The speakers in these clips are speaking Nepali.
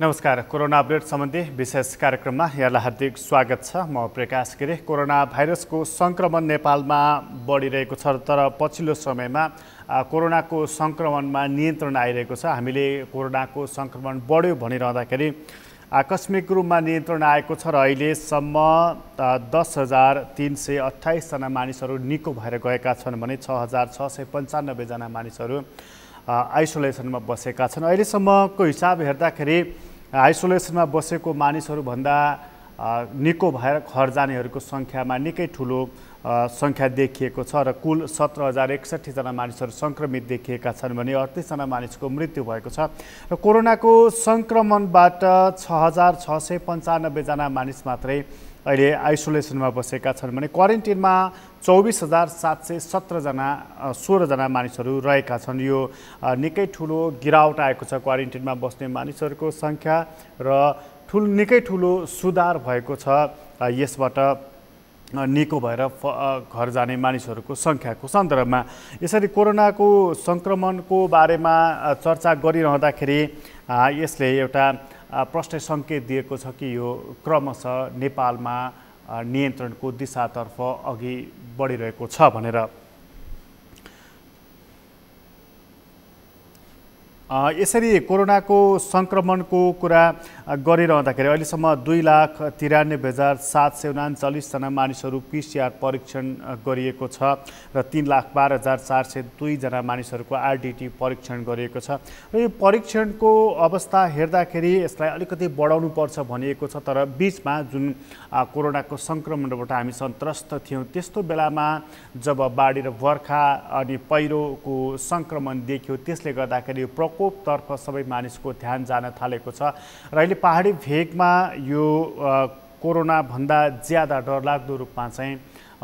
नमस्कार। कोरोना अपडेट सम्बन्धी विशेष कार्यक्रममा यहाँलाई हार्दिक स्वागत छ। म प्रकाश गिरी। कोरोना भाइरसको संक्रमण नेपालमा बढिरहेको छ, तर पछिल्लो समयमा कोरोनाको संक्रमणमा नियन्त्रण आइरहेको छ। हामीले कोरोनाको संक्रमण बढ्यो भनिरहँदाखेरि आकस्मिक रूपमा नियन्त्रण आएको छ र अहिलेसम्म 10,328 जना मानिसहरू निको भएर गएका छन् भने 6,695 जना मानिसहरू आइसोलेसनमा बसेका छन्। अहिलेसम्मको हिसाब हेर्दाखेरि आइसोलेसनमा बसेको मानिसहरूभन्दा निको भएर घर जानेहरूको सङ्ख्यामा निकै ठुलो सङ्ख्या देखिएको छ र कुल 17,061 जना मानिसहरू सङ्क्रमित देखिएका छन् भने 38 जना मानिसको मृत्यु भएको छ र कोरोनाको सङ्क्रमणबाट 6,695 जना मानिस मात्रै अहिले आइसोलेसनमा बसेका छन् भने क्वारेन्टिनमा 24,717 जना 16 जना मानिसहरू रहेका छन्। यो निकै ठुलो गिरावट आएको छ क्वारेन्टिनमा बस्ने मानिसहरूको सङ्ख्या र निकै ठुलो सुधार भएको छ यसबाट निको भएर घर जाने मानिसहरूको सङ्ख्याको सन्दर्भमा। यसरी कोरोनाको सङ्क्रमणको बारेमा चर्चा गरिरहँदाखेरि यसले एउटा प्रष्ट सङ्केत दिएको छ कि यो क्रमशः नेपालमा नियन्त्रणको दिशातर्फ अघि बढिरहेको छ भनेर। यसरी कोरोनाको सङ्क्रमणको कुरा गरिरहँदाखेरि अहिलेसम्म 2,93,739 जना मानिसहरू PCR परीक्षण गरिएको छ र 3,12,402 जना मानिसहरूको RDT परीक्षण गरिएको छ र यो परीक्षणको अवस्था हेर्दाखेरि यसलाई अलिकति बढाउनुपर्छ भनिएको छ। तर बिचमा जुन कोरोनाको सङ्क्रमणबाट हामी सन्तस्त थियौँ त्यस्तो बेलामा जब बाढी र बर्खा अनि पहिरोको सङ्क्रमण देखियो त्यसले गर्दाखेरि प्रकोपतर्फ सबै मानिसको ध्यान जान थालेको छ र अहिले पहाडी भेगमा यो कोरोनाभन्दा ज्यादा डरलाग्दो रूपमा चाहिँ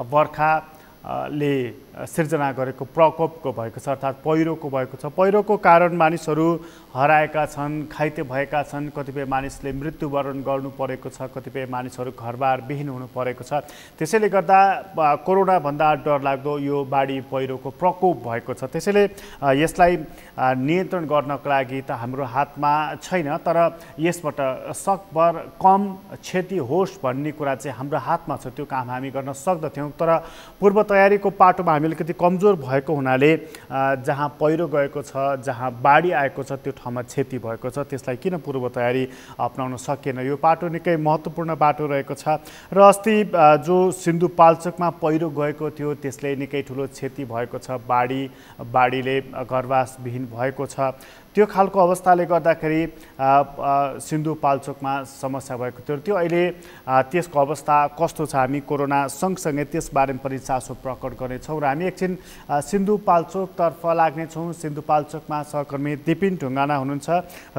बर्खाले सिर्जना गरेको प्रकोपको भएको छ, अर्थात् पहिरोको भएको छ। पहिरोको कारण मानिसहरू हराएका छन्, घाइते भएका छन्, कतिपय मानिसले मृत्युवरण गर्नु परेको छ, कतिपय मानिसहरू घरबार विहीन हुनु परेको छ। त्यसैले गर्दा कोरोनाभन्दा डरलाग्दो यो बाढी पहिरोको प्रकोप भएको छ। त्यसैले यसलाई नियन्त्रण गर्नको लागि त हाम्रो हातमा छैन, तर यसबाट सकभर कम क्षति होस् भन्ने कुरा चाहिँ हाम्रो हातमा छ। त्यो काम हामी गर्न सक्दथ्यौँ, तर पूर्व तयारीको पाटोमा हामी अलिकति कमजोर भएको हुनाले जहाँ पहिरो गएको छ, जहाँ बाढी आएको छ त्यो ठाउँमा क्षति भएको छ, त्यसलाई किन पूर्व तयारी अपनाउन सकेन। यो बाटो निकै महत्त्वपूर्ण बाटो रहेको छ र अस्ति जो सिन्धुपाल्चोकमा पहिरो गएको थियो त्यसले निकै ठुलो क्षति भएको छ। बाढीले घरवासविहीन भएको छ। त्यो खालको अवस्थाले गर्दाखेरि सिन्धुपाल्चोकमा समस्या भएको थियो। त्यो अहिले त्यसको अवस्था कस्तो छ हामी कोरोना सँगसँगै त्यसबारेमा पनि चासो प्रकट गर्नेछौँ र हामी एकछिन सिन्धुपाल्चोकतर्फ लाग्नेछौँ। सिन्धुपाल्चोकमा सहकर्मी दिपिन ढुङ्गाना हुनुहुन्छ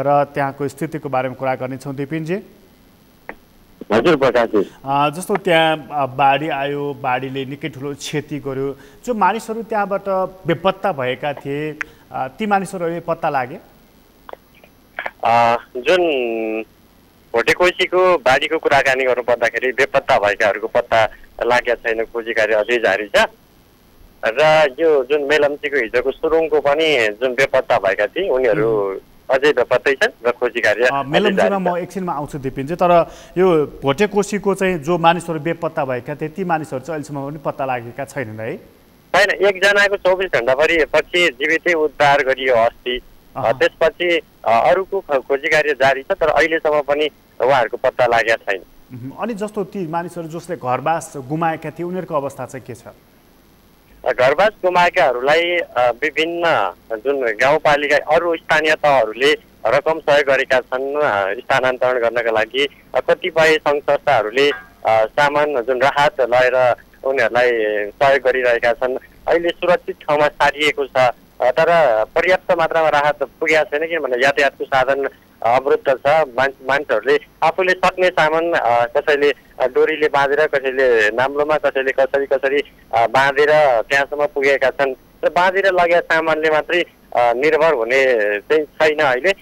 र त्यहाँको स्थितिको बारेमा कुरा गर्नेछौँ। दिपिनजी। हजुर प्रकाशजी। जस्तो त्यहाँ बाढी आयो, बाढीले निकै ठुलो क्षति गर्यो, जो मानिसहरू त्यहाँबाट बेपत्ता भएका थिए ती मानिसहरू अहिले पत्ता लागे? जुन भोटेकोसीको बाढीको कुराकानी गर्नु पर्दाखेरि बेपत्ता भएकाहरूको पत्ता लागेको छैन, खोजी कार्य अझै जारी छ र यो जुन मेलम्चीको हिजोको सुरुङको पनि जुन बेपत्ता भएका थिए उनीहरू अझै बेपत्तै छन् र खोजी कार्य मेलम्चीमा म एकछिनमा आउँछु दिपिन चाहिँ। तर यो भोटेकोसीको चाहिँ जो मानिसहरू बेपत्ता भएका थिए ती मानिसहरू चाहिँ अहिलेसम्म पनि पत्ता लागेका छैनन् है? छैन। एकजनाको 24 घण्टा पछि जीवितै उद्धार गरियो अस्ति। त्यसपछि अरूको खोजी कार्य जारी छ, तर अहिलेसम्म पनि उहाँहरूको पत्ता लागेको छैन। अनि जस्तो ती मानिसहरू जसले घरबास गुमाएका थिए उनीहरूको अवस्था चाहिँ के छ? घरबास गुमाएकाहरूलाई विभिन्न जुन गाउँपालिका अरू स्थानीय तहहरूले रकम सहयोग गरेका छन् स्थानान्तरण गर्नका लागि। कतिपय सङ्घ संस्थाहरूले सामान जुन राहत लगेर उनीहरूलाई सहयोग गरिरहेका छन्। अहिले सुरक्षित ठाउँमा सारिएको छ, तर पर्याप्त मात्रामा राहत पुगेको छैन किनभने यातायातको साधन अवरुद्ध छ। मान्छेहरूले आफूले सक्ने सामान कसैले डोरीले बाँधेर, कसैले नाम्लोमा, कसैले कसरी बाँधेर त्यहाँसम्म पुगेका छन् र बाँधेर लगेका सामानले मात्रै निर्भर हुने चाहिँ छैन। अहिले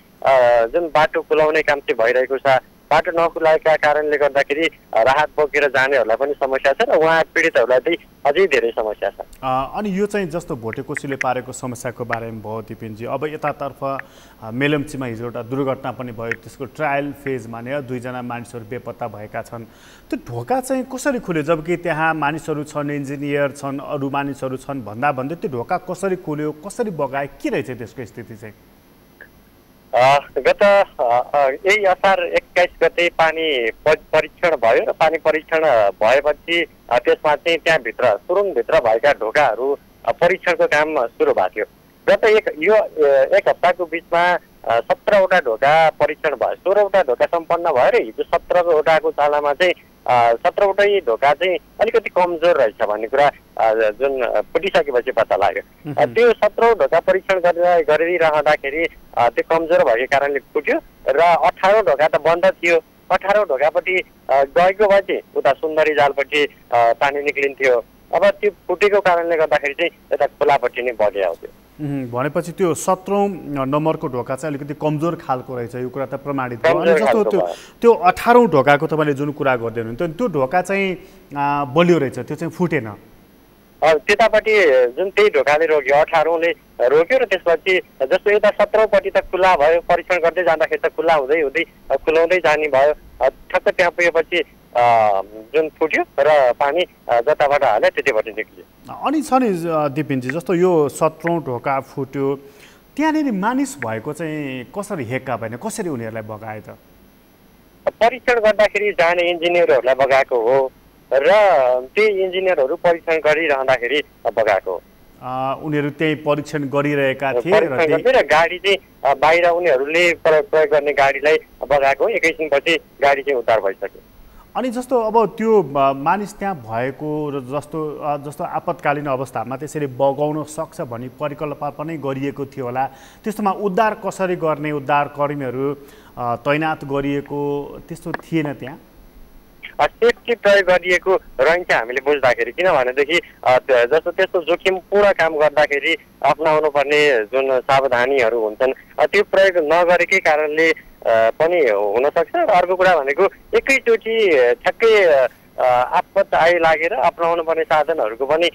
जुन बाटो खुलाउने काम चाहिँ भइरहेको छ बाटो नखुलाएका कारणले गर्दाखेरि राहत बोकेर जानेहरूलाई पनि समस्या छ र उहाँ पीडितहरूलाई चाहिँ अझै धेरै समस्या छ। अनि यो चाहिँ जस्तो भोटेकोसीले पारेको समस्याको बारेमा भयो दिपेनजी, अब यतातर्फ मेलम्चीमा हिजो एउटा दुर्घटना पनि भयो, त्यसको ट्रायल फेजमा नै 2 जना मानिसहरू बेपत्ता भएका छन्। त्यो ढोका चाहिँ कसरी खुल्यो जबकि त्यहाँ मानिसहरू छन्, इन्जिनियर छन्, अरू मानिसहरू छन् भन्दा भन्दै त्यो ढोका कसरी खुल्यो, कसरी बगाए, के रहेछ त्यसको स्थिति चाहिँ? गत यही असार 21 गते पानी परीक्षण भयो र पानी परीक्षण भएपछि त्यसमा चाहिँ त्यहाँभित्र सुरुङभित्र भएका ढोकाहरू परीक्षणको काम सुरु भएको थियो। गत एक हप्ताको बिचमा 17वटा ढोका परीक्षण भयो, 16वटा ढोका सम्पन्न भयो र हिजो 17वटाको चालामा चाहिँ 17वटै ढोका चाहिँ अलिकति कमजोर रहेछ भन्ने कुरा जुन फुटिसकेपछि पत्ता लाग्यो। त्यो 17औं ढोका परीक्षण गरिरहँदाखेरि त्यो कमजोर भएको कारणले फुट्यो र 18औं ढोका त बन्द थियो। 18औं ढोकापट्टि गएको भए चाहिँ उता सुन्दरी जालपट्टि पानी निक्लिन्थ्यो। अब त्यो फुटेको कारणले गर्दाखेरि चाहिँ यता खोलापट्टि नै बढी आउँथ्यो। भनेपछि त्यो 17औं नम्बरको ढोका चाहिँ अलिकति कमजोर खालको रहेछ, यो कुरा त प्रमाणित भयो। अनि जस्तो त्यो 18औं ढोकाको तपाईँले जुन कुरा गर्दै हुनुहुन्थ्यो त्यो ढोका चाहिँ बलियो रहेछ, त्यो चाहिँ फुटेन। त्यतापट्टि जुन त्यही ढोकाले रोक्यो, 18औंले रोक्यो र त्यसपछि जस्तो यता 17औंपट्टि त खुल्ला भयो, परीक्षण गर्दै जाँदाखेरि त खुल्ला हुँदै हुँदै खुलाउँदै जाने भयो। ठक्क त्यहाँ पुगेपछि जुन फुट्यो र पानी जताबाट हाल्यो त्यतिपट्टि निक्ल्यो। अनि छ नि दिपेनजी, जस्तो यो 17औं ढोका फुट्यो, त्यहाँनिर मानिस भएको चाहिँ कसरी हेक्का भएन, कसरी उनीहरूलाई बगाए त? परीक्षण गर्दाखेरि जाने इन्जिनियरहरूलाई बगाएको हो र त्यही इन्जिनियरहरू परीक्षण गरिरहँदाखेरि बगाएको हो। उनीहरू त्यही परीक्षण गरिरहेका थिए र गाडी चाहिँ बाहिर उनीहरूले प्रयोग गर्ने गाडीलाई बगाएको हो। एकैछिनपछि गाडी चाहिँ उद्धार भइसक्यो। अनि जस्तो अब त्यो मानिस त्यहाँ भएको र जस्तो आपतकालीन अवस्थामा त्यसरी बगाउन सक्छ भन्ने परिकल्पना पनि गरिएको थियो होला, त्यस्तोमा उद्धार कसरी गर्ने, उद्धार कर्मीहरू तैनात गरिएको त्यस्तो थिएन त्यहाँ? सेफ्टी प्रयोग गरिएको रहन्छ हामीले बुझ्दाखेरि, किनभनेदेखि जस्तो त्यस्तो जोखिमपूर्ण काम गर्दाखेरि अप्नाउनु पर्ने जुन सावधानीहरू हुन्छन् त्यो प्रयोग नगरेकै कारणले पनि हुनसक्छ। र अर्को कुरा भनेको एकैचोटि ठ्याक्कै आपत आइलागेर अप्नाउनु पर्ने साधनहरूको पनि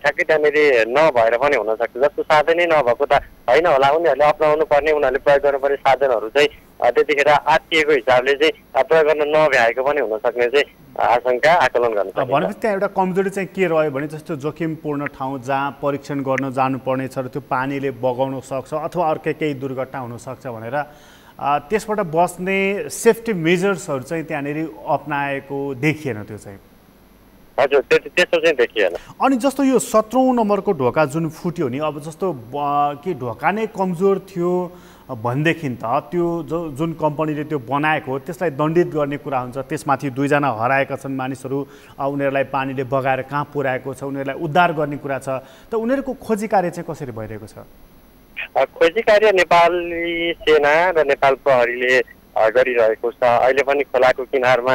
ठ्याक्कै त्यहाँनिर नभएर पनि हुनसक्छ। जस्तो साधनै नभएको त होइन होला, उनीहरूले अप्नाउनु पर्ने, उनीहरूले प्रयोग गर्नुपर्ने साधनहरू चाहिँ त्यतिखेर आत्तिएको हिसाबले चाहिँ प्रयोग गर्न नभ्याएको पनि हुनसक्ने चाहिँ आशंका आकलन गर्न सकिन्छ। भनेपछि त्यहाँ एउटा कमजोरी चाहिँ के रह्यो भने जस्तो जोखिमपूर्ण ठाउँ जहाँ परीक्षण गर्न जानुपर्ने छ र त्यो पानीले बगाउन सक्छ अथवा अर्कै केही दुर्घटना हुनसक्छ भनेर त्यसबाट बस्ने सेफ्टी मेजर्सहरू चाहिँ त्यहाँनिर अप्नाएको देखिएन, त्यो चाहिँ? हजुर, त्यस्तो चाहिँ देखिएन। अनि जस्तो यो 17औं नम्बरको ढोका जुन फुट्यो नि, अब जस्तो के ढोका नै कमजोर थियो भनेदेखि त त्यो जुन कम्पनीले त्यो बनाएको हो त्यसलाई दण्डित गर्ने कुरा हुन्छ। त्यसमाथि 2 जना हराएका छन् मानिसहरू, उनीहरूलाई पानीले बगाएर कहाँ पुर्याएको छ, उनीहरूलाई उद्धार गर्ने कुरा छ। त उनीहरूको खोजी कार्य चाहिँ कसरी भइरहेको छ? खोजी कार्य नेपाली सेना र नेपाल प्रहरीले गरिरहेको छ। अहिले पनि खोलाको किनारमा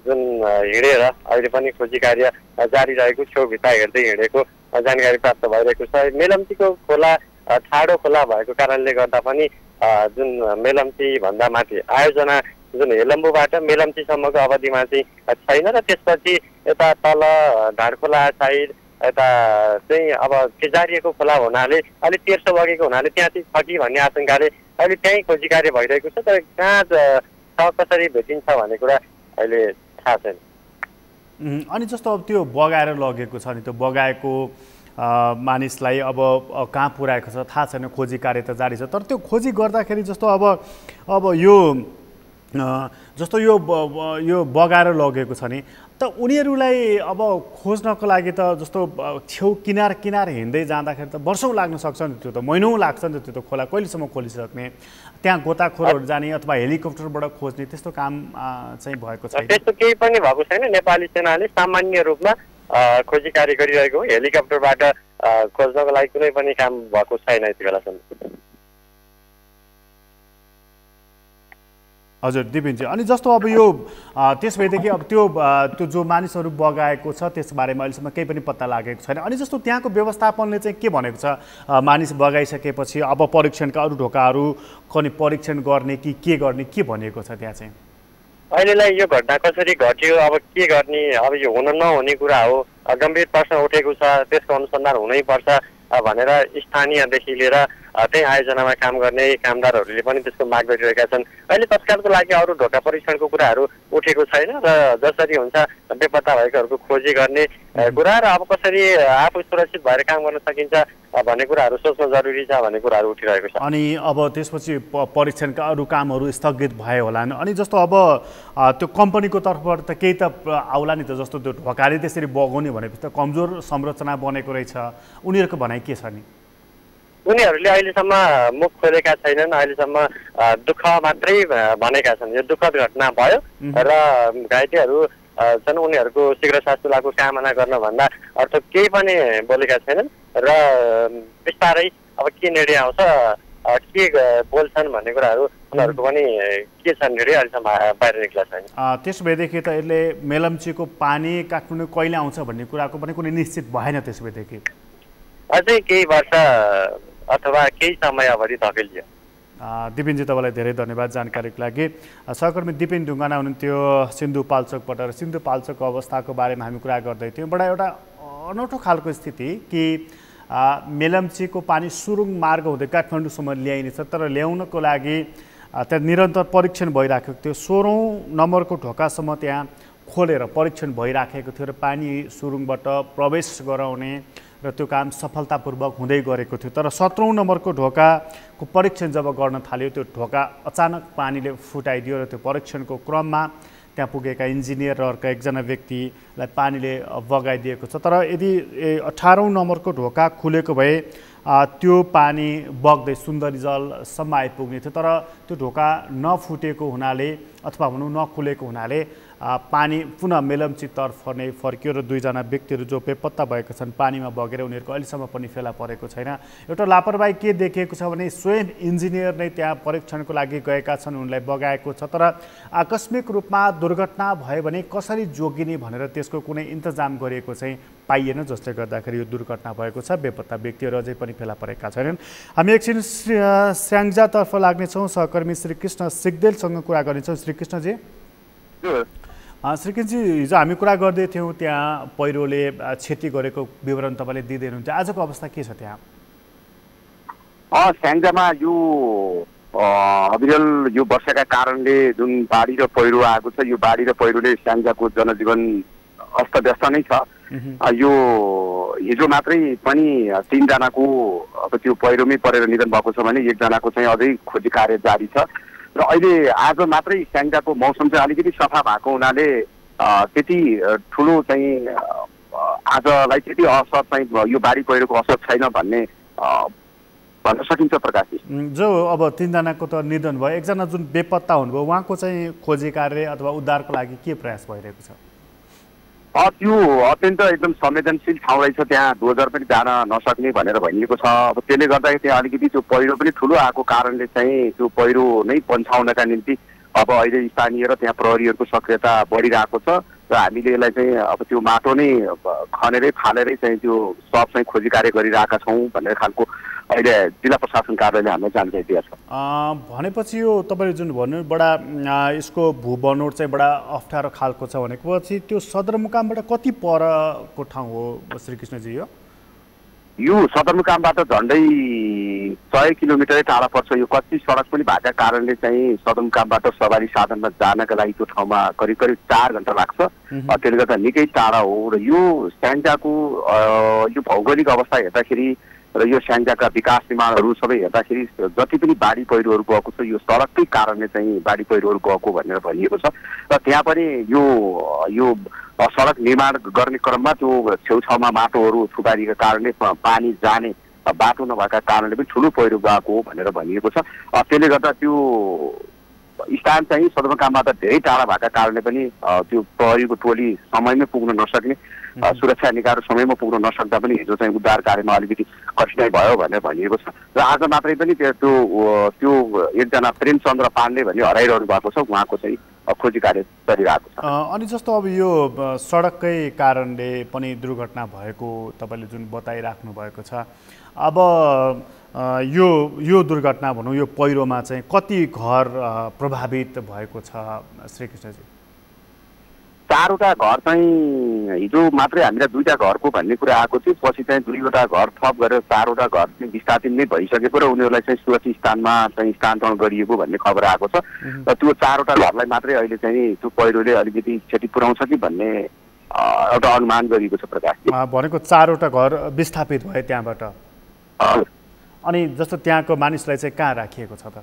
जुन हिँडेर अहिले पनि खोजी कार्य जारी रहेको, छेउभित्र हेर्दै हिँडेको जानकारी प्राप्त भइरहेको छ। मेलम्चीको खोला ठाडो खोला भएको कारणले गर्दा पनि जुन मेलम्ची भन्दा माथि आयोजना जुन हेलम्बुबाट मेलम्चीसम्मको अवधिमा चाहिँ छैन र त्यसपछि यता तल ढाडखोला साइड यता चाहिँ अब केजारिएको खोला हुनाले अलिक तेर्सो बगेको हुनाले त्यहाँ चाहिँ छ कि भन्ने आशंकाले अहिले त्यहीँ खोजी कार्य भइरहेको छ। तर कहाँ कसरी भेटिन्छ भन्ने कुरा अहिले थाहा छैन। अनि जस्तो अब त्यो बगाएर लगेको छ नि, त्यो बगाएको मानिसलाई अब कहाँ पुर्याएको छ थाहा छैन, खोजी कार्य त जारी छ। तर त्यो खोजी गर्दाखेरि जस्तो अब यो जस्तो यो बगाएर लगेको छ नि, त उनीहरूलाई अब खोज्नको लागि त जस्तो छेउ किनार हिँड्दै जाँदाखेरि त वर्षौँ लाग्न सक्छ नि, त्यो त महिनौँ लाग्छ नि, त्यो त खोला कहिलेसम्म खोलिसक्ने, त्यहाँ गोताखोरहरू जाने अथवा हेलिकप्टरबाट खोज्ने त्यस्तो काम चाहिँ भएको छैन? त्यस्तो केही पनि भएको छैन। नेपाली सेनाले सामान्य रूपमा खोजी कार्य गरिरहेको हो। हेलिकप्टरबाट खोज्नको लागि कुनै पनि काम भएको छैन यति बेलासम्म। हजुर दिपेनजी, अनि जस्तो अब यो त्यस भएदेखि अब त्यो जो मानिसहरू बगाएको छ त्यसबारेमा अहिलेसम्म केही पनि पत्ता लागेको छैन। अनि जस्तो त्यहाँको व्यवस्थापनले चाहिँ के भनेको छ, मानिस बगाइसकेपछि अब परीक्षणका अरू ढोकाहरू पनि परीक्षण गर्ने कि के गर्ने, के भनिएको छ त्यहाँ चाहिँ? अहिलेलाई यो घटना कसरी घट्यो, अब के गर्ने, अब यो हुन नहुने कुरा हो, गम्भीर प्रश्न उठेको छ, त्यसको अनुसन्धान हुनैपर्छ भनेर स्थानीयदेखि लिएर त्यही आयोजनामा काम गर्ने कामदारहरूले पनि त्यसको माग गरिरहेका छन्। अहिले तत्कालको लागि अरू ढोका परीक्षणको कुराहरू उठेको छैन र जसरी हुन्छ बेपत्ता भएकोहरूको खोजी गर्ने कुरा र अब कसरी आफू सुरक्षित भएर काम गर्न सकिन्छ भन्ने कुराहरू सोच्न जरुरी छ भन्ने कुराहरू उठिरहेको छ। अनि अब त्यसपछि परीक्षणका अरू कामहरू स्थगित भए होलान्। अनि जस्तो अब त्यो कम्पनीको तर्फबाट त केही त आउला नि त, जस्तो त्यो ढोकाले त्यसरी बगाउने भनेपछि त कमजोर संरचना बनेको रहेछ, उनीहरूको भनाइ के छ नि? उनीहरूले अहिलेसम्म मुख खोलेका छैनन्, अहिलेसम्म दुःख मात्रै भनेका छन्। यो दुःखद घटना भयो र घाइतेहरू छन्, उनीहरूको शीघ्र स्वास्थ्य लाभको कामना गर्न भन्दा अर्थ केही पनि बोलेका छैनन् र बिस्तारै अब के निर्णय आउँछ, के बोल्छन् भन्ने कुराहरू उनीहरूको पनि के छ निर्णय अहिलेसम्म बाहिर निक्ला छैन। त्यसो भएदेखि त यसले मेलम्चीको पानी काठमाडौँ कहिले आउँछ भन्ने कुराको पनि कुनै निश्चित भएन। त्यसो भएदेखि अझै केही वर्ष अथवा केही समय अवधि धकेलियो। दिपेनजी, तपाईँलाई धेरै धन्यवाद जानकारीको लागि। सहकर्मी दिपेन ढुङ्गाना हुनुहुन्थ्यो सिन्धुपाल्चोकबाट। र सिन्धुपाल्चोकको अवस्थाको बारेमा हामी कुरा गर्दै थियौँ। बडा एउटा अनौठो खालको स्थिति कि मेलम्चीको पानी सुरुङ मार्ग हुँदै काठमाडौँसम्म ल्याइनेछ, तर ल्याउनको लागि त्यहाँ निरन्तर परीक्षण भइराखेको थियो। 16औं नम्बरको ढोकासम्म त्यहाँ खोलेर परीक्षण भइराखेको थियो र पानी सुरुङबाट प्रवेश गराउने र त्यो काम सफलतापूर्वक हुँदै गरेको थियो। तर 17औं नम्बरको ढोकाको परीक्षण जब गर्न थाल्यो, त्यो ढोका अचानक पानीले फुटाइदियो र त्यो परीक्षणको क्रममा त्यहाँ पुगेका इन्जिनियर र अर्का एकजना व्यक्तिलाई पानीले बगाइदिएको छ। तर यदि 18औं नम्बरको ढोका खुलेको भए त्यो पानी बग्दै सुन्दरी जलसम्म आइपुग्ने थियो। तर त्यो ढोका नफुटेको हुनाले अथवा भनौँ नखुलेको हुनाले पानी पुनः मेलम्चीतर्फ नै फर्कियो र दुईजना व्यक्तिहरू जो बेपत्ता भएका छन् पानीमा बगेर उनीहरूको अहिलेसम्म पनि फेला परेको छैन। एउटा लापरवाही के देखिएको छ भने स्वयं इन्जिनियर नै त्यहाँ परीक्षणको लागि गएका छन्, उनलाई बगाएको छ। तर आकस्मिक रूपमा दुर्घटना भयो भने कसरी जोगिने भनेर त्यसको कुनै इन्तजाम गरिएको चाहिँ पाइएन, जसले गर्दाखेरि यो दुर्घटना भएको छ। बेपत्ता व्यक्तिहरू अझै पनि फेला परेका छैनन्। हामी एकछिन स्याङ्जातर्फ लाग्नेछौँ, सहकर्मी श्रीकृष्ण सिग्देलसँग कुरा गर्नेछौँ। श्रीकृष्णजी, श्रीकृष्णजी, हिजो हामी कुरा गर्दै थियौँ त्यहाँ पहिरोले क्षति गरेको विवरण तपाईँले दिँदै हुनुहुन्थ्यो। आजको अवस्था के छ त्यहाँ? स्याङ्जामा यो अविरल यो वर्षाका कारणले जुन बाढी र पहिरो आएको छ, यो बाढी र पहिरोले स्याङ्जाको जनजीवन अस्तव्यस्त नै छ। यो हिजो मात्रै पनि 3 जनाको अब त्यो पहिरोमै परेर निधन भएको छ भने 1 जनाको चाहिँ अझै खोजी कार्य जारी छ। र अहिले आज मात्रै स्याङ्जाको मौसम चाहिँ अलिकति सफा भएको हुनाले त्यति ठुलो चाहिँ आजलाई त्यति असर चाहिँ यो बाढी पहिरोको असर छैन भन्ने भन्न सकिन्छ। प्रकाशजी, जो अब 3 जनाको त निधन भयो, 1 जना जुन बेपत्ता हुनुभयो उहाँको चाहिँ खोजी कार्य अथवा उद्धारको लागि के प्रयास भइरहेको छ? त्यो अत्यन्त एकदम संवेदनशील ठाउँ रहेछ, त्यहाँ डोजर पनि जान नसक्ने भनेर भनिएको छ। अब त्यसले गर्दाखेरि त्यहाँ अलिकति त्यो पहिरो पनि ठुलो आएको कारणले चाहिँ त्यो पहिरो नै पन्छाउनका निम्ति अब अहिले स्थानीय र त्यहाँ प्रहरीहरूको सक्रियता बढिरहेको छ र हामीले यसलाई चाहिँ अब त्यो माटो नै खनेरै फालेरै चाहिँ त्यो सब चाहिँ खोजी कार्य गरिरहेका छौँ भन्ने खालको अहिले जिल्ला प्रशासन कार्यालयले हामीलाई जानकारी दिएको छ। भनेपछि यो तपाईँले जुन भन्नु बडा यसको भू बनोट चाहिँ बडा अप्ठ्यारो खालको छ भनेपछि त्यो सदरमुकामबाट कति परको ठाउँ हो श्रीकृष्णजी? यो सदरमुकामबाट झन्डै 100 किलोमिटरै टाढा पर्छ। यो कच्ची सडक पनि भएका कारणले चाहिँ सदरमुकामबाट सवारी साधनमा जानका लागि त्यो ठाउँमा करिब 4 घन्टा लाग्छ। त्यसले गर्दा निकै टाढा हो र यो स्याङ्जाको यो भौगोलिक अवस्था हेर्दाखेरि र यो स्याङ्जाका विकास निर्माणहरू सबै हेर्दाखेरि जति पनि बाढी पहिरोहरू गएको छ यो सडककै कारणले चाहिँ बाढी पहिरोहरू गएको भनेर भनिएको छ। र त्यहाँ पनि यो सडक निर्माण गर्ने क्रममा त्यो छेउछाउमा माटोहरू थुपारिएको कारणले पानी जाने बाटो नभएका कारणले पनि ठुलो पहिरो गएको हो भनेर भनिएको छ। त्यसले गर्दा त्यो स्थान चाहिँ सदरमुकामबाट धेरै टाढा भएका कारणले पनि त्यो प्रहरीको टोली समयमै पुग्न नसक्ने, सुरक्षा निकायहरू समयमा पुग्न नसक्दा पनि हिजो चाहिँ उद्धार कार्यमा अलिकति कठिनाइ भयो भनेर भनिएको छ। र आज मात्रै पनि त्यो 1 जना प्रेमचन्द्र पाण्डे भन्ने हराइरहनु भएको छ, उहाँको चाहिँ खोजी कार्य गरिरहेको छ। अनि जस्तो अब यो सडककै कारणले पनि दुर्घटना भएको तपाईँले जुन बताइराख्नु भएको छ, अब यो दुर्घटना भनौँ यो पहिरोमा चाहिँ कति घर प्रभावित भएको छ श्रीकृष्णजी? 4वटा घर चाहिँ हिजो मात्रै हामीलाई 2टा घरको भन्ने कुरा आएको थियो, पछि चाहिँ 2वटा घर थप गरेर 4वटा घर चाहिँ विस्थापित नै भइसकेको र उनीहरूलाई चाहिँ सुरक्षित स्थानमा चाहिँ स्थानान्तरण गरिएको भन्ने खबर आएको छ र त्यो 4वटा घरलाई मात्रै अहिले चाहिँ त्यो पहिरोले अलिकति क्षति पुर्याउँछ कि भन्ने एउटा अनुमान गरिएको छ प्रकाशजी। भनेको 4वटा घर विस्थापित भए त्यहाँबाट, अनि जस्तो त्यहाँको मानिसलाई चाहिँ कहाँ राखिएको छ त?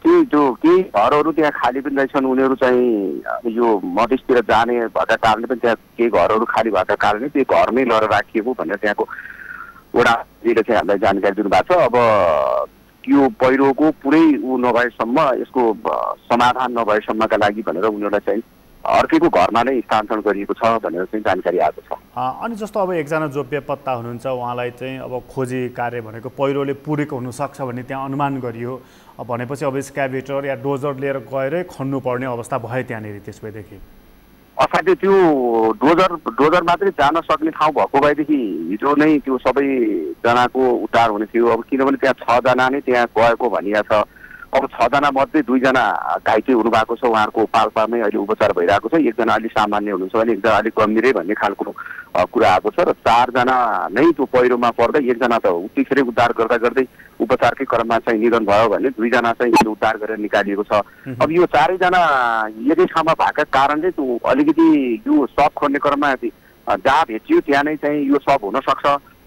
केही घरहरू त्यहाँ खाली पनि रहेछन्, उनीहरू चाहिँ यो मधेसतिर जाने भएका कारणले पनि त्यहाँ केही घरहरू खाली भएका कारणले त्यो घरमै लगेर राखिएको भनेर त्यहाँको वडाले चाहिँ हामीलाई जानकारी दिनुभएको छ। अब यो पहिरोको पुरै नभएसम्म, यसको समाधान नभएसम्मका लागि भनेर उनीहरूलाई चाहिँ अर्कैको घरमा नै स्थानान्तरण गरिएको छ भनेर चाहिँ जानकारी आएको छ। अनि जस्तो अब एकजना जो बेपत्ता हुनुहुन्छ उहाँलाई चाहिँ अब खोजी कार्य भनेको पहिरोले पुरेको हुनसक्छ भन्ने त्यहाँ अनुमान गरियो, भनेपछि अब स्क्याभेटर या डोजर लिएर गएरै खन्नुपर्ने अवस्था भयो त्यहाँनिर त्यसैदेखि। असाध्यै त्यो डोजर मात्रै जान सक्ने ठाउँ भएको भएदेखि हिजो नै त्यो सबैजनाको उद्धार हुने थियो। अब किनभने त्यहाँ 6 जना नै त्यहाँ गएको भनिएको छ। अब 6 जना मध्ये 2 जना घाइते हुनुभएको छ, उहाँहरूको पाल्पामै अहिले उपचार भइरहेको छ। 1 जना अलिक सामान्य हुनुहुन्छ भने 1 जना अलिक गम्भीरै भन्ने खालको कुरा आएको छ र 4 जना नै त्यो पहिरोमा पर्दा 1 जना त उत्तिखेरै उद्धार गर्दा गर्दै उपचारकै क्रममा चाहिँ निधन भयो भने 2 जना चाहिँ उद्धार गरेर निकालिएको छ। अब यो 4 जना एकै ठाउँमा भएका कारणले त्यो अलिकति यो शव खोज्ने क्रममा जहाँ भेटियो त्यहाँ नै चाहिँ यो शव हुन सक्छ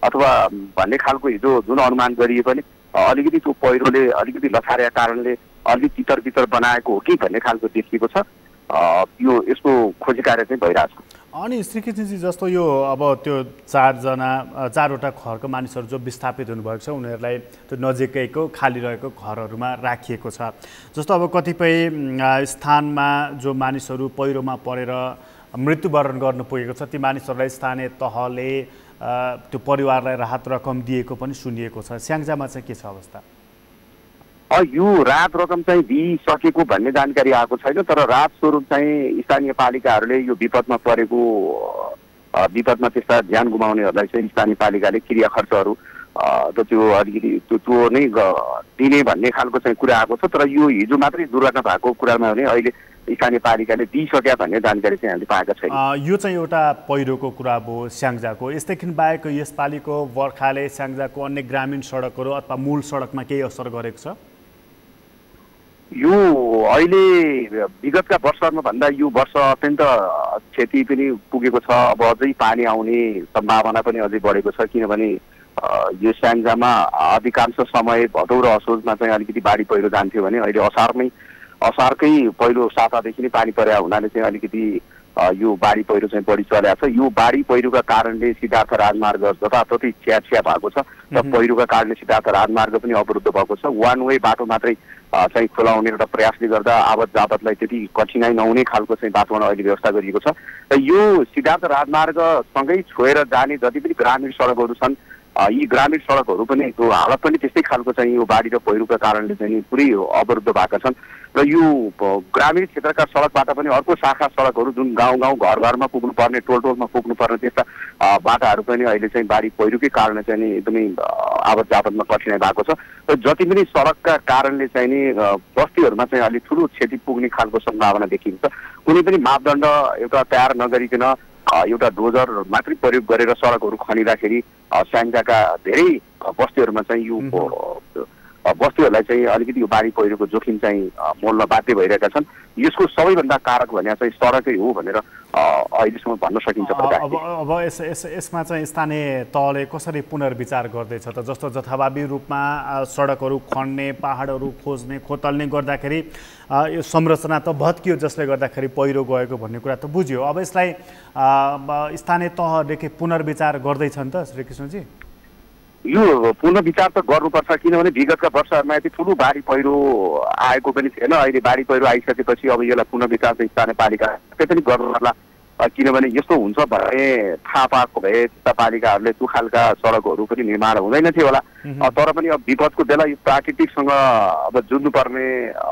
अथवा भन्ने खालको हिजो जुन अनुमान गरिए पनि अलिकति त्यो पहिरोले अलिकति लथारेका कारणले अलिक तितर बितर बनाएको हो कि भन्ने खालको देखिएको छ। यो यसको खोजी कार्य चाहिँ भइरहेछ। अनि श्रीकृष्णजी जस्तो यो अब त्यो 4वटा घरको मानिसहरू जो विस्थापित हुनुभएको छ उनीहरूलाई त्यो नजिकैको खाली रहेको घरहरूमा राखिएको छ। जस्तो अब कतिपय स्थानमा जो मानिसहरू पहिरोमा परेर मृत्युवरण गर्नु पुगेको छ ती मानिसहरूलाई स्थानीय तहले त्यो परिवारलाई राहत रकम दिएको पनि सुनिएको छ। स्याङ्जामा चाहिँ के छ अवस्था? यो राहत रकम चाहिँ दिइसकेको भन्ने जानकारी आएको छैन, तर राहत स्वरूप चाहिँ स्थानीय पालिकाहरूले यो विपदमा परेको विपदमा त्यस्ता ज्यान गुमाउनेहरूलाई चाहिँ स्थानीय पालिकाले क्रिया खर्चहरू त त्यो अलिकति त्यो नै दिने भन्ने खालको चाहिँ कुरा आएको छ। तर यो हिजो मात्रै दुर्घटना भएको कुरामा भने अहिले स्थानीय पालिकाले दिइसक्या भन्ने जानकारी चाहिँ हामीले पाएका छैन। यो चाहिँ एउटा पहिरोको कुरा भयो स्याङ्जाको। यसदेखि बाहेक यसपालिको बर्खाले स्याङ्जाको अन्य ग्रामीण सडकहरू अथवा मूल सडकमा केही असर गरेको छ? यो अहिले विगतका वर्षहरूमा भन्दा यो वर्ष अत्यन्त क्षति पनि पुगेको छ। अब अझै पानी आउने सम्भावना पनि अझै बढेको छ, किनभने यो स्याङ्जामा अधिकांश समय भदौ र असोजमा चाहिँ अलिकति बाढी पहिरो जान्थ्यो भने अहिले असारकै पहिलो सातादेखि नै पानी परेको हुनाले चाहिँ अलिकति यो बाढी पहिरो चाहिँ बढी चलेको छ। यो बाढी पहिरोका कारणले सिद्धार्थ राजमार्ग जताततै छ्या भएको छ र पहिरोका कारणले सिद्धार्थ राजमार्ग पनि अवरुद्ध भएको छ। वान वे बाटो मात्रै चाहिँ खोलाउने एउटा प्रयासले गर्दा आवत जावतलाई त्यति कठिनाइ नहुने खालको चाहिँ वातावरण अहिले व्यवस्था गरिएको छ। र यो सिद्धार्थ राजमार्गसँगै छोएर जाने जति पनि ग्रामीण सडकहरू छन् यी ग्रामीण सडकहरू पनि त्यो हालत पनि त्यस्तै खालको चाहिँ यो बाढी र पहिरोका कारणले चाहिँ पुरै अवरुद्ध भएका छन्। र यो ग्रामीण क्षेत्रका सडकबाट पनि अर्को शाखा सडकहरू जुन गाउँ घरमा पुग्नुपर्ने टोलमा पुग्नुपर्ने त्यस्ता बाटाहरू पनि अहिले चाहिँ बाढी पहिरोकै कारणले चाहिँ नि एकदमै आवत जावतमा कठिनाइ भएको छ। र जति पनि सडकका कारणले चाहिँ नि बस्तीहरूमा चाहिँ अलिक ठुलो क्षति पुग्ने खालको सम्भावना देखिन्छ। कुनै पनि मापदण्ड एउटा तयार नगरिकन एउटा डोजर मात्रै प्रयोग गरेर सडकहरू खनिँदाखेरि स्याङ्जाका धेरै बस्तीहरूमा चाहिँ यो बस्तीहरूलाई चाहिँ अलिकति यो बाढी पहिरोको जोखिम चाहिँ मोल्न बाध्य भइरहेका छन्। यसको सबैभन्दा कारक भने चाहिँ सडकै हो भनेर अहिलेसम्म भन्न सकिन्छ। अब यसमा चाहिँ स्थानीय तहले कसरी पुनर्विचार गर्दैछ त? जस्तो जथाभावी रूपमा सडकहरू खन्ने पहाडहरू खोज्ने खोतल्ने गर्दाखेरि यो संरचना त भत्कियो जसले गर्दाखेरि पहिरो गएको भन्ने कुरा त बुझ्यो। अब यसलाई स्थानीय तहदेखि पुनर्विचार गर्दैछन् त श्रीकृष्णजी? यो पुनर्विचार त गर्नुपर्छ, किनभने विगतका वर्षहरूमा यति ठुलो बाढी पहिरो आएको पनि थिएन। अहिले बाढी पहिरो आइसकेपछि अब यसलाई पुनर्विचार चाहिँ स्थानीय पालिकाले पनि गर्नुपर्ला, किनभने यस्तो हुन्छ भने थाहा पाएको भए त्यस्ता पालिकाहरूले त्यो खालका सडकहरू पनि निर्माण हुँदैन थियो होला। तर पनि अब विपदको बेला यो प्राकृतिकसँग अब जुझ्नुपर्ने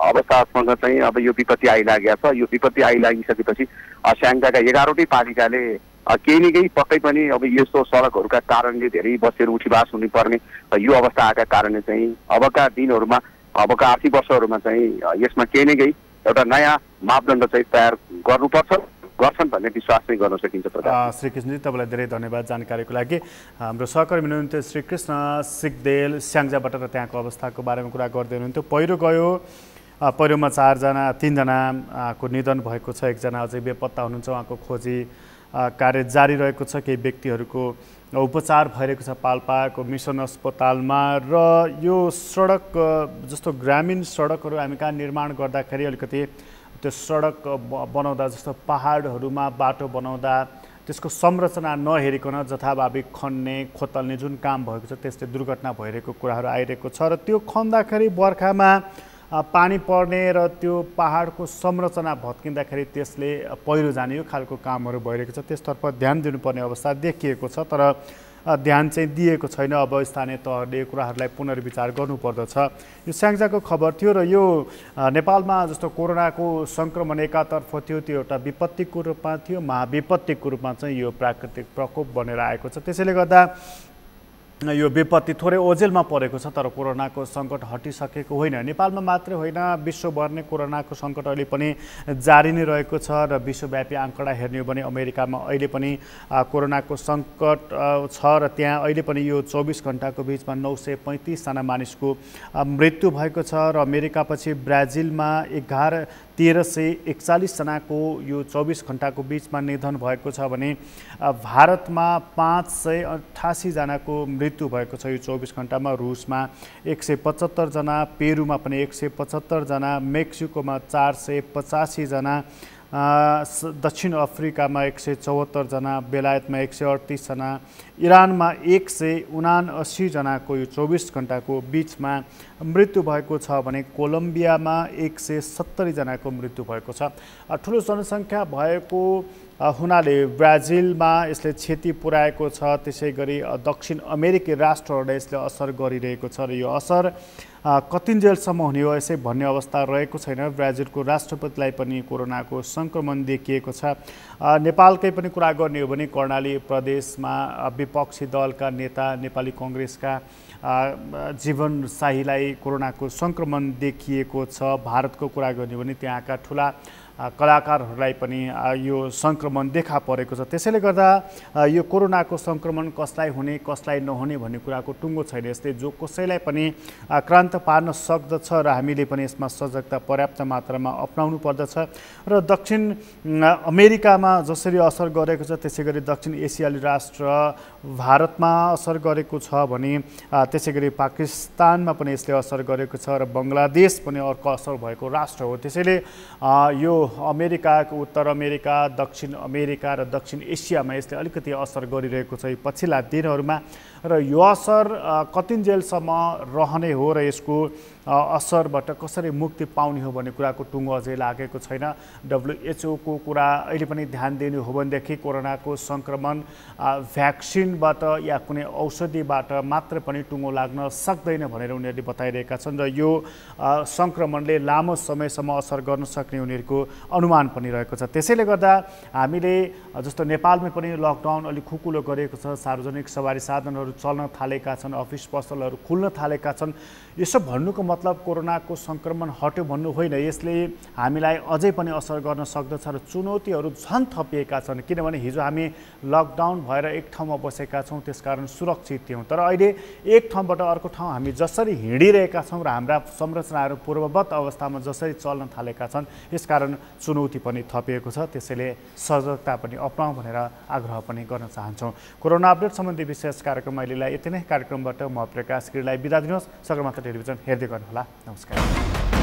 अवस्थासँग चाहिँ अब यो विपत्ति आइलागेको छ। यो विपत्ति आइलागिसकेपछि स्याङ्जाका 11वटै पालिकाले केही न केही पक्कै पनि अब यस्तो सडकहरूका कारणले धेरै बसेर उठीवास हुनुपर्ने यो अवस्था आएका कारणले चाहिँ अबका दिनहरूमा अबका आर्थिक वर्षहरूमा चाहिँ यसमा केही न केही एउटा नयाँ मापदण्ड चाहिँ तयार गर्नुपर्छ, गर्छन् भन्ने विश्वास चाहिँ गर्न सकिन्छ। श्री कृष्णजी तपाईँलाई धेरै धन्यवाद जानकारीको लागि। हाम्रो सहकर्मी हुनुहुन्थ्यो श्री कृष्ण सिगदेल स्याङ्जाबाट र त्यहाँको अवस्थाको बारेमा कुरा गर्दै हुनुहुन्थ्यो। पहिरो गयो, पहिरोमा 3जनाको निधन भएको छ, 1जना अझै बेपत्ता हुनुहुन्छ, उहाँको खोजी कार्य जारी रहेको छ। केही व्यक्तिहरूको उपचार भइरहेको छ पाल्पाको मिसन अस्पतालमा। र यो सडक जस्तो ग्रामीण सडकहरू हामी कहाँ निर्माण गर्दाखेरि अलिकति त्यो सडक बनाउँदा जस्तो पहाडहरूमा बाटो बनाउँदा त्यसको संरचना नहेरिकन जथाभावी खन्ने खोतल्ने जुन काम भएको छ त्यसले दुर्घटना भइरहेको कुराहरू आइरहेको छ। र त्यो खन्दाखेरि बर्खामा पानी पर्ने र त्यो पहाडको संरचना भत्किँदाखेरि त्यसले पहिरो जाने यो खालको कामहरू भइरहेको छ। त्यसतर्फ ध्यान दिनुपर्ने अवस्था देखिएको छ, तर ध्यान चाहिँ दिएको छैन। अब स्थानीय तहले कुराहरूलाई पुनर्विचार गर्नुपर्दछ। यो स्याङ्जाको खबर थियो र यो नेपालमा जस्तो कोरोनाको सङ्क्रमण एकातर्फ थियो, त्यो एउटा विपत्तिको रूपमा थियो, महाविपत्तिको रूपमा चाहिँ यो प्राकृतिक प्रकोप बनेर आएको छ। त्यसैले गर्दा यो विपत्ति थोरै ओझेलमा परेको छ, तर कोरोनाको सङ्कट हटिसकेको होइन। नेपालमा मात्रै होइन, विश्वभर नै कोरोनाको सङ्कट अहिले पनि जारी नै रहेको छ। र विश्वव्यापी आँकडा हेर्ने हो भने अमेरिकामा अहिले पनि कोरोनाको सङ्कट छ र त्यहाँ अहिले पनि यो 24 घण्टाको बिचमा 935जना मानिसको मृत्यु भएको छ। र अमेरिकापछि ब्राजिलमा 1341 जनाको यो 24 घण्टाको बिचमा निधन भएको छ भने भारतमा 588 जनाको मृत्यु भएको छ यो 24 घण्टामा। रुसमा 175 जना, पेरुमा पनि 175 जना, मेक्सिकोमा 485 जना, दक्षिण अफ्रिकामा 174 जना, बेलायतमा 138 जना, इरानमा 179 जनाको यो 24 घण्टाको बिचमा मृत्यु भएको छ भने कोलम्बियामा 170 जनाको मृत्यु भएको छ। ठुलो जनसङ्ख्या भएको हुनाले ब्राजिलमा यसले क्षति पुर्याएको छ। त्यसै गरी दक्षिण अमेरिकी राष्ट्रहरूलाई यसले असर गरिरहेको छ र यो असर कतिन्जेलसम्म हुने हो यसै भन्ने अवस्था रहेको छैन। ब्राजिलको राष्ट्रपतिलाई पनि कोरोनाको सङ्क्रमण देखिएको छ। नेपालकै पनि कुरा गर्ने हो भने कर्णाली प्रदेशमा विपक्षी दलका नेता नेपाली कङ्ग्रेसका जीवन शाहीलाई कोरोनाको सङ्क्रमण देखिएको छ। भारतको कुरा गर्ने हो भने त्यहाँका ठुला कलाकारहरूलाई पनि यो सङ्क्रमण देखा परेको छ। त्यसैले गर्दा यो कोरोनाको सङ्क्रमण कसलाई हुने कसलाई नहुने भन्ने कुराको टुङ्गो छैन। यसले जो कसैलाई पनि आक्रान्त पार्न सक्दछ र हामीले पनि यसमा सजगता पर्याप्त मात्रामा अपनाउनु पर्दछ। र दक्षिण अमेरिकामा जसरी असर गरेको छ त्यसै गरी दक्षिण एसियाली राष्ट्र भारतमा असर गरेको छ भने त्यसै गरी पाकिस्तानमा पनि यसले असर गरेको छ र बङ्गलादेश पनि अर्को असर भएको राष्ट्र हो। त्यसैले यो अमेरिका, उत्तर अमेरिका, दक्षिण अमेरिका र दक्षिण एसियामा यसले अलिकति असर गरिरहेको छ यी पछिल्ला दिनहरूमा। र यो असर कतिन्जेलसम्म रहने हो र यसको असरबाट कसरी मुक्ति पाउने हो भन्ने कुराको टुङ्गो अझै लागेको छैन। WHO को कुरा अहिले पनि ध्यान दिनु हो भनेदेखि कोरोनाको सङ्क्रमण भ्याक्सिनबाट या कुनै औषधिबाट मात्र पनि टुङ्गो लाग्न सक्दैन भनेर उनीहरूले बताइरहेका छन् र यो सङ्क्रमणले लामो समयसम्म असर गर्न सक्ने उनीहरूको अनुमान पनि रहेको छ। त्यसैले गर्दा हामीले जस्तो नेपालमै पनि लकडाउन अलिक खुकुलो गरेको छ, सार्वजनिक सवारी साधनहरू चल्न थालेका छन्, अफिस पसलहरू खुल्न थालेका छन्। यसो भन्नुको मतलब कोरोनाको सङ्क्रमण हट्यो भन्नु होइन, यसले हामीलाई अझै पनि असर गर्न सक्दछ र चुनौतीहरू झन् थपिएका छन्। किनभने हिजो हामी लकडाउन भएर एक ठाउँमा बसेका छौँ, त्यसकारण सुरक्षित थियौँ, तर अहिले एक ठाउँबाट अर्को ठाउँ हामी जसरी हिँडिरहेका छौँ र हाम्रा संरचनाहरू पूर्ववत अवस्थामा जसरी चल्न थालेका छन् यसकारण चुनौती पनि थपिएको छ। त्यसैले सजगता पनि अपनाउँ भनेर आग्रह पनि गर्न चाहन्छौँ। कोरोना अपडेट सम्बन्धी विशेष कार्यक्रम अहिलेलाई यति नै। कार्यक्रमबाट म प्रकाश गिरीलाई बिदा दिनुहोस्। सगरमाथा टेलिभिजन हेर्दै गर्नुहोला। नमस्कार।